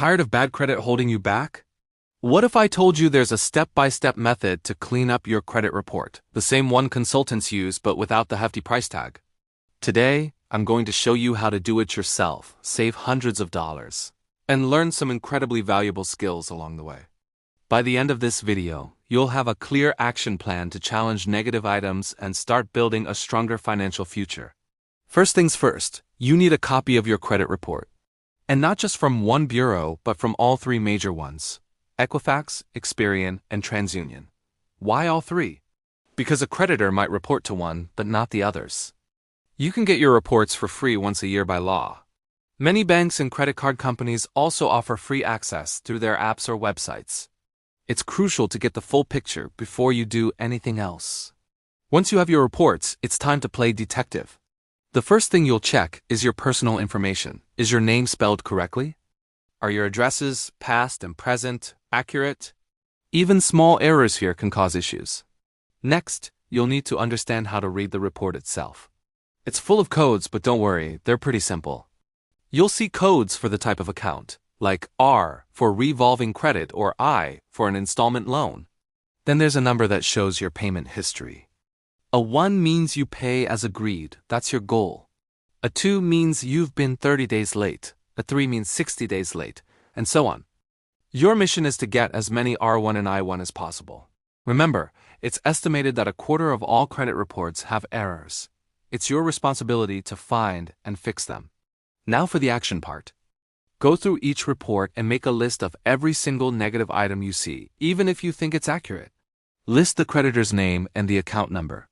Tired of bad credit holding you back? What if I told you there's a step-by-step method to clean up your credit report, the same one consultants use but without the hefty price tag? Today, I'm going to show you how to do it yourself, save hundreds of dollars, and learn some incredibly valuable skills along the way. By the end of this video, you'll have a clear action plan to challenge negative items and start building a stronger financial future. First things first, you need a copy of your credit report. And not just from one bureau, but from all three major ones: Equifax, Experian, and TransUnion. Why all three? Because a creditor might report to one, but not the others. You can get your reports for free once a year by law. Many banks and credit card companies also offer free access through their apps or websites. It's crucial to get the full picture before you do anything else. Once you have your reports, it's time to play detective. The first thing you'll check is your personal information. Is your name spelled correctly? Are your addresses, past and present, accurate? Even small errors here can cause issues. Next, you'll need to understand how to read the report itself. It's full of codes, but don't worry, they're pretty simple. You'll see codes for the type of account, like R for revolving credit or I for an installment loan. Then there's a number that shows your payment history. A 1 means you pay as agreed, that's your goal. A 2 means you've been 30 days late. A 3 means 60 days late, and so on. Your mission is to get as many R1 and I1 as possible. Remember, it's estimated that a quarter of all credit reports have errors. It's your responsibility to find and fix them. Now for the action part. Go through each report and make a list of every single negative item you see, even if you think it's accurate. List the creditor's name and the account number.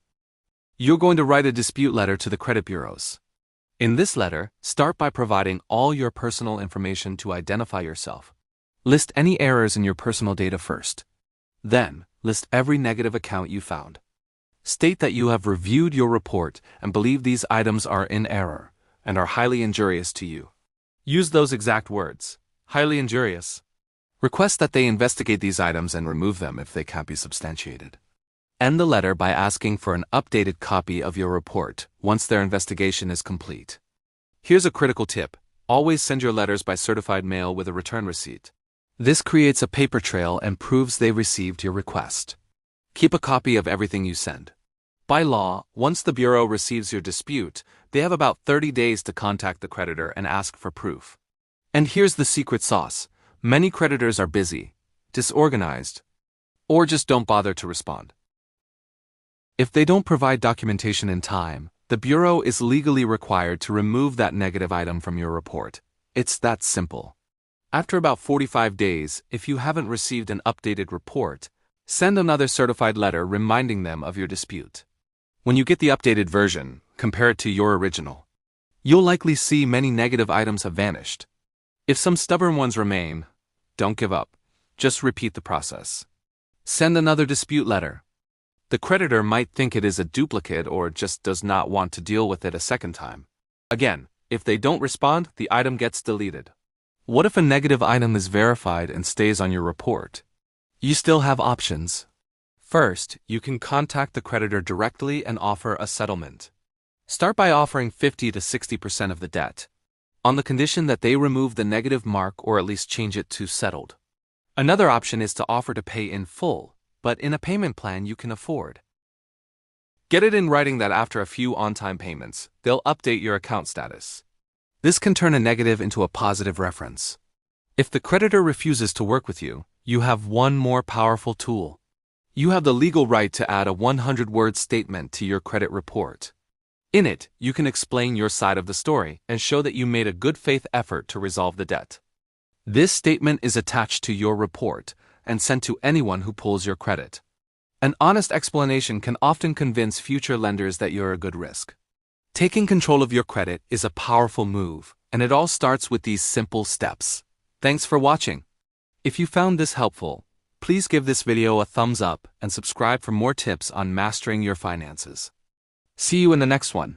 You're going to write a dispute letter to the credit bureaus. In this letter, start by providing all your personal information to identify yourself. List any errors in your personal data first. Then, list every negative account you found. State that you have reviewed your report and believe these items are in error and are highly injurious to you. Use those exact words, highly injurious. Request that they investigate these items and remove them if they can't be substantiated. End the letter by asking for an updated copy of your report once their investigation is complete. Here's a critical tip: always send your letters by certified mail with a return receipt. This creates a paper trail and proves they received your request. Keep a copy of everything you send. By law, once the bureau receives your dispute, they have about 30 days to contact the creditor and ask for proof. And here's the secret sauce: many creditors are busy, disorganized, or just don't bother to respond. If they don't provide documentation in time, the bureau is legally required to remove that negative item from your report. It's that simple. After about 45 days, if you haven't received an updated report, send another certified letter reminding them of your dispute. When you get the updated version, compare it to your original. You'll likely see many negative items have vanished. If some stubborn ones remain, don't give up. Just repeat the process. Send another dispute letter. The creditor might think it is a duplicate or just does not want to deal with it a second time. Again, if they don't respond, the item gets deleted. What if a negative item is verified and stays on your report? You still have options. First, you can contact the creditor directly and offer a settlement. Start by offering 50 to 60% of the debt, on the condition that they remove the negative mark or at least change it to settled. Another option is to offer to pay in full, but in a payment plan you can afford. Get it in writing that after a few on-time payments, they'll update your account status. This can turn a negative into a positive reference. If the creditor refuses to work with you, you have one more powerful tool. You have the legal right to add a 100-word statement to your credit report. In it, you can explain your side of the story and show that you made a good faith effort to resolve the debt. This statement is attached to your report and sent to anyone who pulls your credit. An honest explanation can often convince future lenders that you're a good risk. Taking control of your credit is a powerful move, and it all starts with these simple steps. Thanks for watching. If you found this helpful, please give this video a thumbs up and subscribe for more tips on mastering your finances. See you in the next one.